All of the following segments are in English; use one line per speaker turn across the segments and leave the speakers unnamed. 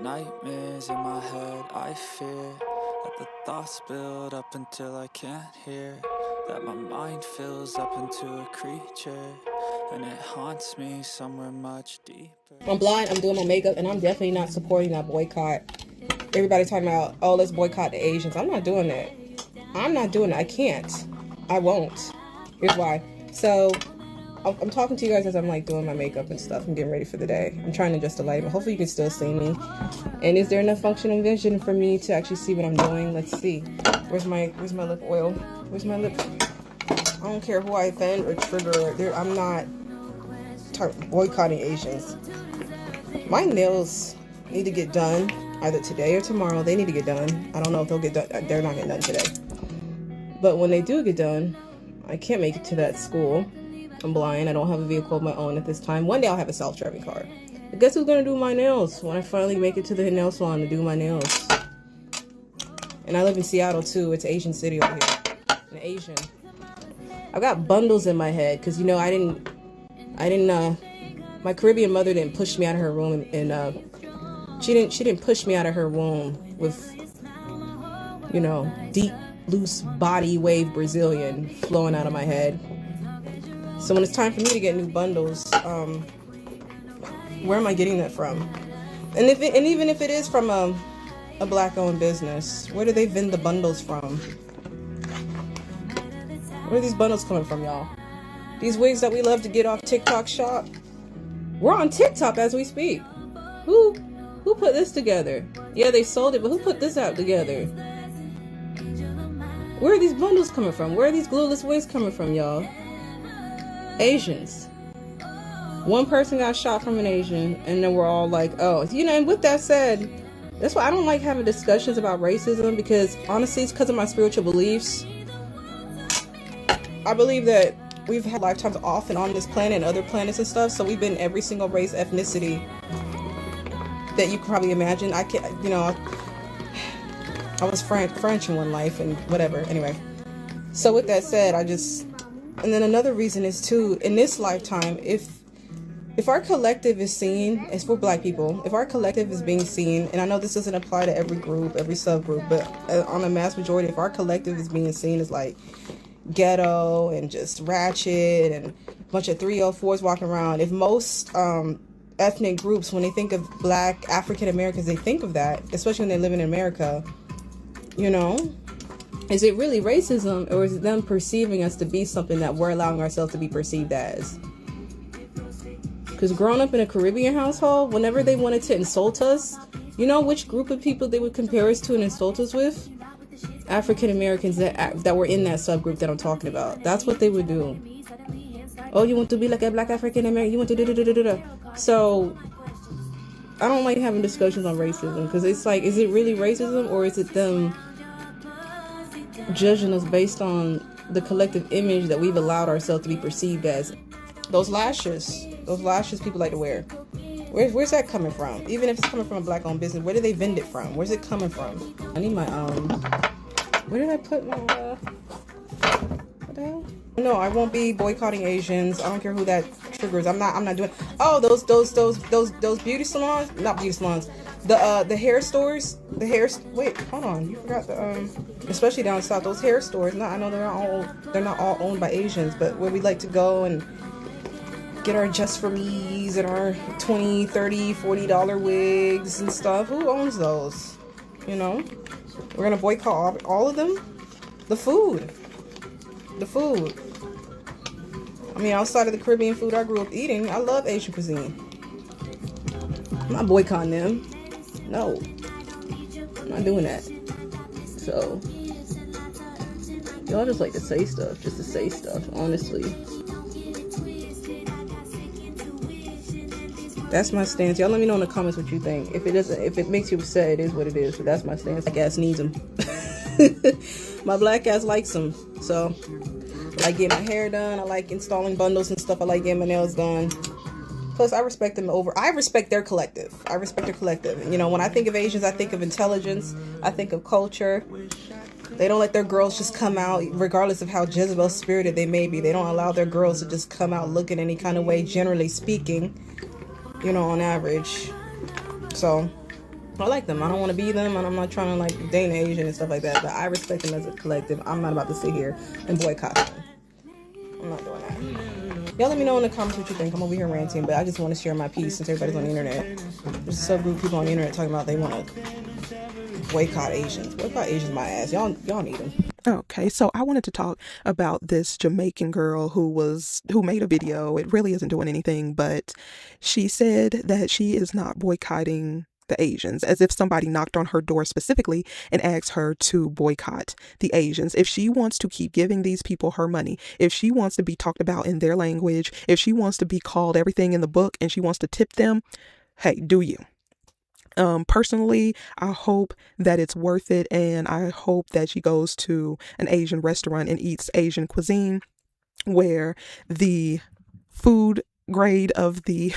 nightmares in my head, I fear that the thoughts build up until I can't hear, that my mind fills up into a creature, and it haunts me somewhere much deeper.
I'm blind, I'm doing my makeup, and I'm definitely not supporting that boycott. Everybody talking about, oh, let's boycott the Asians. I'm not doing that. I'm not doing it. I can't. I won't. Here's why. So I'm talking to you guys as I'm like doing my makeup and stuff and getting ready for the day. I'm trying to adjust the light, but hopefully you can still see me. And is there enough functional vision for me to actually see what I'm doing? Let's see. Where's my lip oil? Where's my lip? I don't care who I offend or trigger. I'm not boycotting Asians. My nails need to get done either today or tomorrow. They need to get done. I don't know if they'll get done. They're not getting done today. But when they do get done, I can't make it to that school. I'm blind. I don't have a vehicle of my own at this time. One day I'll have a self-driving car. But guess who's gonna do my nails when I finally make it to the nail salon to do my nails? And I live in Seattle too. It's an Asian city over here. An Asian. I've got bundles in my head because you know I didn't. My Caribbean mother didn't push me out of her room, and she didn't push me out of her womb with, you know, deep, loose body wave Brazilian flowing out of my head. So when it's time for me to get new bundles, where am I getting that from? And even if it is from a black-owned business, where do they vend the bundles from? Where are these bundles coming from, y'all? These wigs that we love to get off TikTok shop. We're on TikTok as we speak. Who put this together? Yeah, they sold it, but who put this out together? Where are these bundles coming from? Where are these glueless wigs coming from, y'all? Asians. One person got shot from an Asian, and then we're all like, oh, you know, and with that said, that's why I don't like having discussions about racism, because honestly, it's because of my spiritual beliefs. I believe that we've had lifetimes off and on this planet and other planets and stuff, so we've been every single race, ethnicity that you can probably imagine. I can't, you know, I was French in one life and whatever. Anyway, so with that said, and then another reason is too, in this lifetime, if our collective is seen, it's for black people, if our collective is being seen, and I know this doesn't apply to every group, every subgroup, but on a mass majority, if our collective is being seen as like ghetto and just ratchet and a bunch of 304s walking around, if most ethnic groups, when they think of black African Americans, they think of that, especially when they live in America, you know, is it really racism, or is it them perceiving us to be something that we're allowing ourselves to be perceived as? Because growing up in a Caribbean household, whenever they wanted to insult us, you know which group of people they would compare us to and insult us with? African Americans that were in that subgroup that I'm talking about. That's what they would do. Oh, you want to be like a black African American? You want to da-da-da-da-da-da. So I don't like having discussions on racism, because it's like, is it really racism, or is it them judging us based on the collective image that we've allowed ourselves to be perceived as? Those lashes people like to wear, where's that coming from? Even if it's coming from a black-owned business, where do they vend it from? Where's it coming from? I need my where did I put my what the hell? No, I won't be boycotting Asians. I don't care who that triggers. I'm not doing. Oh, those beauty salons, not beauty salons, the hair stores, wait, hold on, you forgot the especially down south, those hair stores. I know they're not all owned by Asians, but where we like to go and get our just for me's and our $20, $30, $40 wigs and stuff. Who owns those? You know, we're gonna boycott all of them. The food. I mean, outside of the Caribbean food I grew up eating, I love Asian cuisine. I'm not boycotting them. No, I'm not doing that. So y'all just like to say stuff just to say stuff, honestly. That's my stance. Y'all let me know in the comments what you think. If it makes you upset, it is what it is. But that's my stance. Black ass needs them. My black ass likes them. So I like getting my hair done. I like installing bundles and stuff. I like getting my nails done. Plus, I respect them I respect their collective. And, you know, when I think of Asians, I think of intelligence. I think of culture. They don't let their girls just come out, regardless of how Jezebel spirited they may be. They don't allow their girls to just come out looking any kind of way, generally speaking, you know, on average. So I like them. I don't want to be them, and I'm not trying to like date an Asian and stuff like that. But I respect them as a collective. I'm not about to sit here and boycott them. I'm not doing that. Y'all let me know in the comments what you think. I'm over here ranting, but I just want to share my piece since everybody's on the internet. There's a subgroup of people on the internet talking about they want to boycott Asians. Boycott Asians, my ass. Y'all need them.
Okay, so I wanted to talk about this Jamaican girl who made a video. It really isn't doing anything, but she said that she is not boycotting the Asians, as if somebody knocked on her door specifically and asked her to boycott the Asians. If she wants to keep giving these people her money, if she wants to be talked about in their language, if she wants to be called everything in the book and she wants to tip them, hey, do you? Personally, I hope that it's worth it, and I hope that she goes to an Asian restaurant and eats Asian cuisine where the food grade of the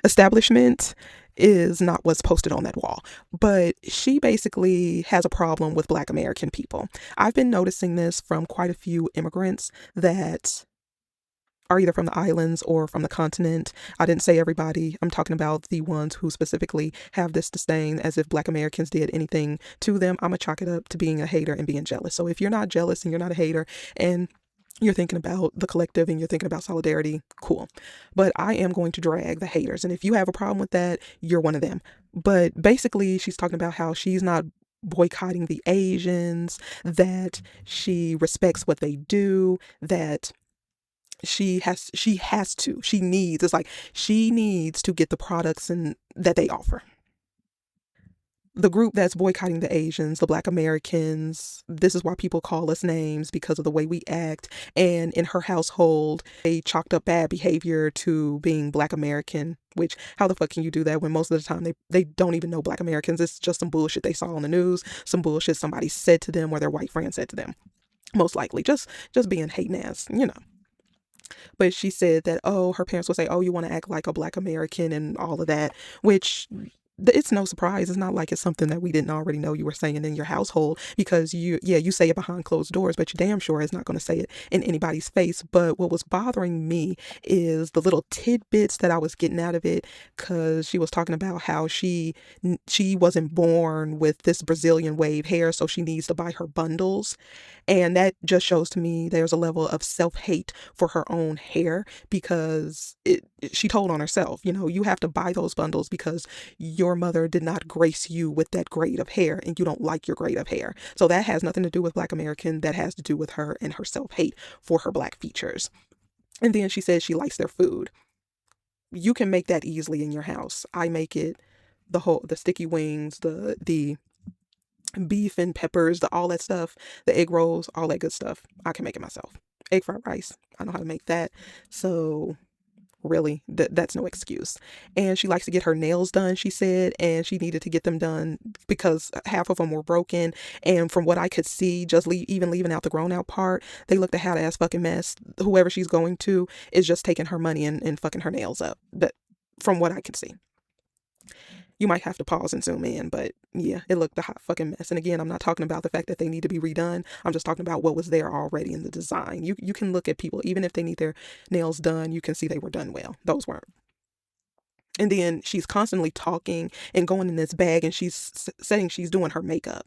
establishment is not what's posted on that wall. But she basically has a problem with Black American people. I've been noticing this from quite a few immigrants that are either from the islands or from the continent. I didn't say everybody. I'm talking about the ones who specifically have this disdain as if Black Americans did anything to them. I'm going to chalk it up to being a hater and being jealous. So if you're not jealous and you're not a hater and you're thinking about the collective and you're thinking about solidarity, cool. But I am going to drag the haters. And if you have a problem with that, you're one of them. But basically, she's talking about how she's not boycotting the Asians, that she respects what they do, that she needs, it's like she needs to get the products and that they offer. The group that's boycotting the Asians, the Black Americans, this is why people call us names, because of the way we act. And in her household, they chalked up bad behavior to being Black American, which how the fuck can you do that when most of the time they don't even know Black Americans? It's just some bullshit they saw on the news, some bullshit somebody said to them or their white friend said to them. Most likely just being hating ass, you know. But she said that, oh, her parents would say, oh, you want to act like a Black American and all of that, which it's no surprise. It's not like it's something that we didn't already know you were saying in your household, because you say it behind closed doors, but you damn sure is not going to say it in anybody's face. But what was bothering me is the little tidbits that I was getting out of it, because she was talking about how she wasn't born with this Brazilian wave hair, so she needs to buy her bundles. And that just shows to me there's a level of self-hate for her own hair, because she told on herself, you have to buy those bundles because your mother did not grace you with that grade of hair and you don't like your grade of hair. So that has nothing to do with Black American. That has to do with her and her self-hate for her Black features. And then she says she likes their food. You can make that easily in your house. I make it, the sticky wings, the beef and peppers, all that stuff, the egg rolls, all that good stuff. I can make it myself. Egg fried rice, I know how to make that. So really, that's no excuse. And she likes to get her nails done, she said, and she needed to get them done because half of them were broken. And from what I could see, just even leaving out the grown out part, they looked a hot ass fucking mess. Whoever she's going to is just taking her money and fucking her nails up. That, from what I can see. You might have to pause and zoom in, but yeah, it looked a hot fucking mess. And again, I'm not talking about the fact that they need to be redone. I'm just talking about what was there already in the design. You can look at people, even if they need their nails done, you can see they were done well. Those weren't. And then she's constantly talking and going in this bag, and she's saying she's doing her makeup.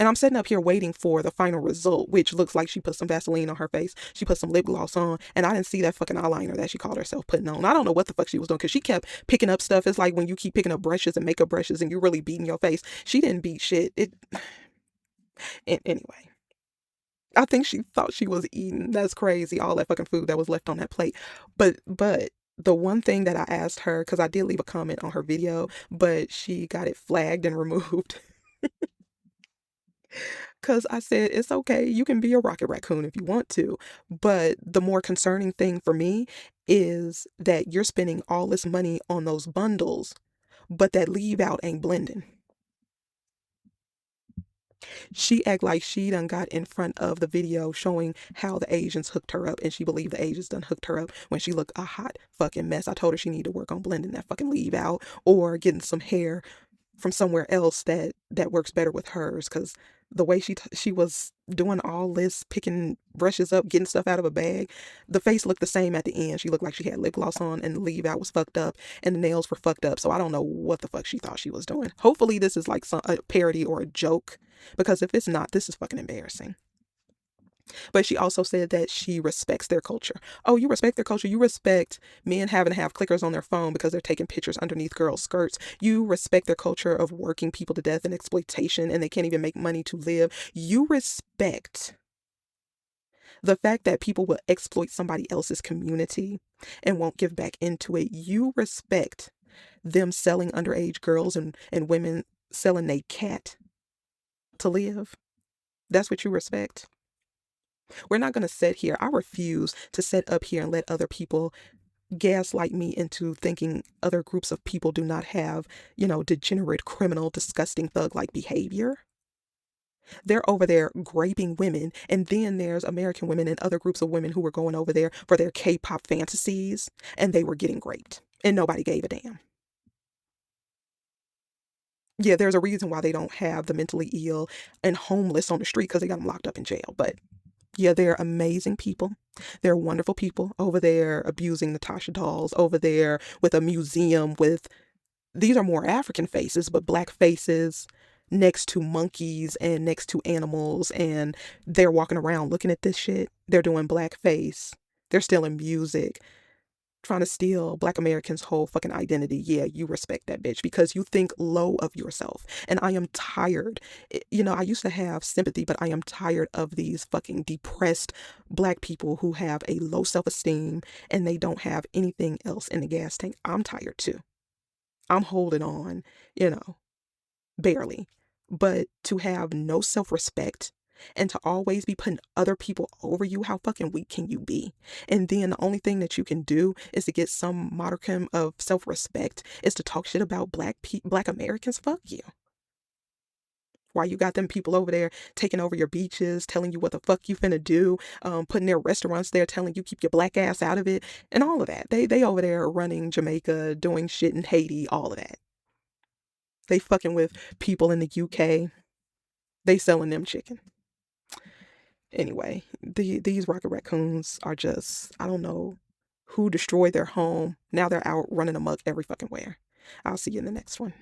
And I'm sitting up here waiting for the final result, which looks like she put some Vaseline on her face. She put some lip gloss on, and I didn't see that fucking eyeliner that she called herself putting on. I don't know what the fuck she was doing, because she kept picking up stuff. It's like when you keep picking up brushes and makeup brushes and you're really beating your face. She didn't beat shit. Anyway. I think she thought she was eating. That's crazy. All that fucking food that was left on that plate. But the one thing that I asked her, because I did leave a comment on her video, but she got it flagged and removed. Because I said, it's okay, you can be a rocket raccoon if you want to. But the more concerning thing for me is that you're spending all this money on those bundles, but that leave out ain't blending. She act like she done got in front of the video showing how the Asians hooked her up, and she believed the Asians done hooked her up when she looked a hot fucking mess. I told her she need to work on blending that fucking leave out or getting some hair from somewhere else that works better with hers, because The way she was doing all this, picking brushes up, getting stuff out of a bag. The face looked the same at the end. She looked like she had lip gloss on, and the leave out was fucked up, and the nails were fucked up. So I don't know what the fuck she thought she was doing. Hopefully this is like a parody or a joke, because if it's not, this is fucking embarrassing. But she also said that she respects their culture. Oh, you respect their culture. You respect men having to have clickers on their phone because they're taking pictures underneath girls' skirts. You respect their culture of working people to death and exploitation, and they can't even make money to live. You respect the fact that people will exploit somebody else's community and won't give back into it. You respect them selling underage girls and women selling a cat to live. That's what you respect. We're not going to sit here. I refuse to sit up here and let other people gaslight me into thinking other groups of people do not have, degenerate, criminal, disgusting, thug-like behavior. They're over there raping women, and then there's American women and other groups of women who were going over there for their K-pop fantasies, and they were getting raped, and nobody gave a damn. Yeah, there's a reason why they don't have the mentally ill and homeless on the street, because they got them locked up in jail. But yeah, they're amazing people. They're wonderful people over there abusing Natasha dolls, over there with a museum with, these are more African faces, but black faces next to monkeys and next to animals. And they're walking around looking at this shit. They're doing blackface. They're stealing music, trying to steal Black Americans' whole fucking identity. Yeah, you respect that bitch because you think low of yourself. And I am tired. I used to have sympathy, but I am tired of these fucking depressed Black people who have a low self-esteem and they don't have anything else in the gas tank. I'm tired too. I'm holding on, barely. But to have no self-respect and to always be putting other people over you, how fucking weak can you be? And then the only thing that you can do is to get some modicum of self-respect is to talk shit about Black Americans. Fuck you. Why you got them people over there taking over your beaches, telling you what the fuck you finna do, putting their restaurants there, telling you keep your black ass out of it, and all of that. They over there running Jamaica, doing shit in Haiti, all of that. They fucking with people in the UK. They selling them chicken. Anyway, these rocket raccoons are just, I don't know who destroyed their home. Now they're out running amok every fucking where. I'll see you in the next one.